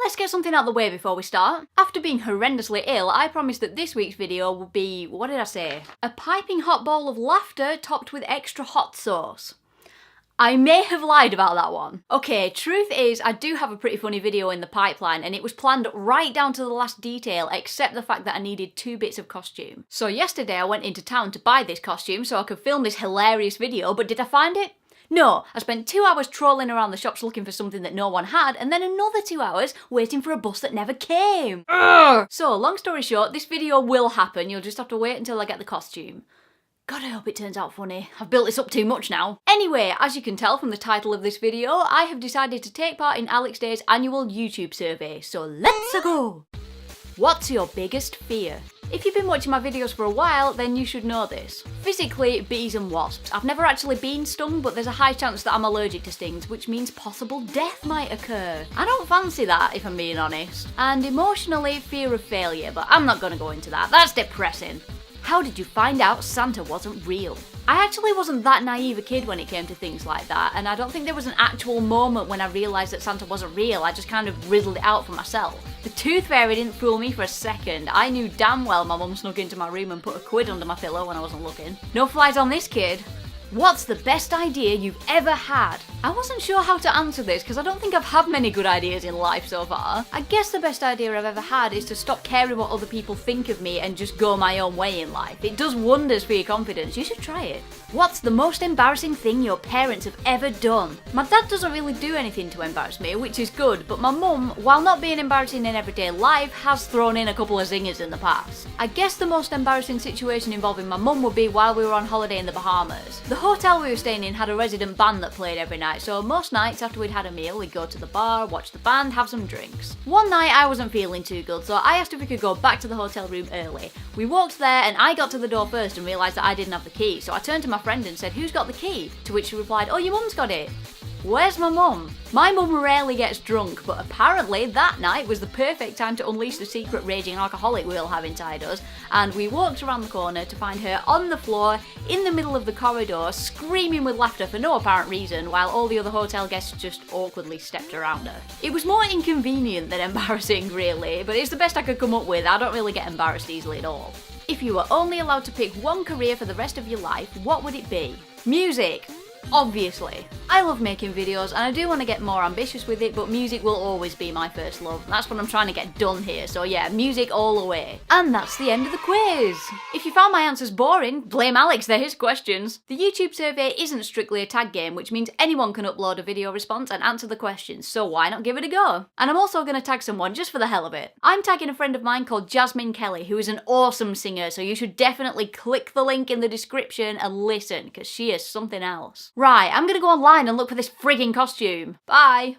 Let's get something out of the way before we start. After being horrendously ill, I promised that this week's video would be, what did I say? A piping hot bowl of laughter topped with extra hot sauce. I may have lied about that one. Okay, truth is, I do have a pretty funny video in the pipeline, and it was planned right down to the last detail, except the fact that I needed 2 bits of costume. So yesterday I went into town to buy this costume so I could film this hilarious video, but did I find it? No, I spent 2 hours trolling around the shops looking for something that no one had, and then another 2 hours waiting for a bus that never came. Ugh! So, long story short, this video will happen, you'll just have to wait until I get the costume. God, I hope it turns out funny. I've built this up too much now. Anyway, as you can tell from the title of this video, I have decided to take part in Alex Day's annual YouTube survey, so let's go! What's your biggest fear? If you've been watching my videos for a while, then you should know this. Physically, bees and wasps. I've never actually been stung, but there's a high chance that I'm allergic to stings, which means possible death might occur. I don't fancy that, if I'm being honest. And emotionally, fear of failure, but I'm not gonna go into that. That's depressing. How did you find out Santa wasn't real? I actually wasn't that naive a kid when it came to things like that, and I don't think there was an actual moment when I realised that Santa wasn't real. I just kind of riddled it out for myself. The tooth fairy didn't fool me for a second. I knew damn well my mum snuck into my room and put a quid under my pillow when I wasn't looking. No flies on this kid. What's the best idea you've ever had? I wasn't sure how to answer this because I don't think I've had many good ideas in life so far. I guess the best idea I've ever had is to stop caring what other people think of me and just go my own way in life. It does wonders for your confidence. You should try it. What's the most embarrassing thing your parents have ever done? My dad doesn't really do anything to embarrass me, which is good, but my mum, while not being embarrassing in everyday life, has thrown in a couple of zingers in the past. I guess the most embarrassing situation involving my mum would be while we were on holiday in the Bahamas. The hotel we were staying in had a resident band that played every night, so most nights after we'd had a meal, we'd go to the bar, watch the band, have some drinks. One night I wasn't feeling too good, so I asked if we could go back to the hotel room early. We walked there and I got to the door first and realised that I didn't have the key, so I turned to my friend and said, "Who's got the key?" To which she replied, "Oh, your mum's got it." Where's my mum? My mum rarely gets drunk, but apparently that night was the perfect time to unleash the secret raging alcoholic we all have inside us, and we walked around the corner to find her on the floor, in the middle of the corridor, screaming with laughter for no apparent reason, while all the other hotel guests just awkwardly stepped around her. It was more inconvenient than embarrassing, really, but it's the best I could come up with. I don't really get embarrassed easily at all. If you were only allowed to pick one career for the rest of your life, what would it be? Music! Obviously. I love making videos and I do want to get more ambitious with it, but music will always be my first love. That's what I'm trying to get done here, so yeah, music all the way. And that's the end of the quiz. If you found my answers boring, blame Alex, they're his questions. The YouTube survey isn't strictly a tag game, which means anyone can upload a video response and answer the questions, so why not give it a go? And I'm also going to tag someone just for the hell of it. I'm tagging a friend of mine called Jasmine Kelly, who is an awesome singer, so you should definitely click the link in the description and listen, because she is something else. Right, I'm gonna go online and look for this frigging costume. Bye!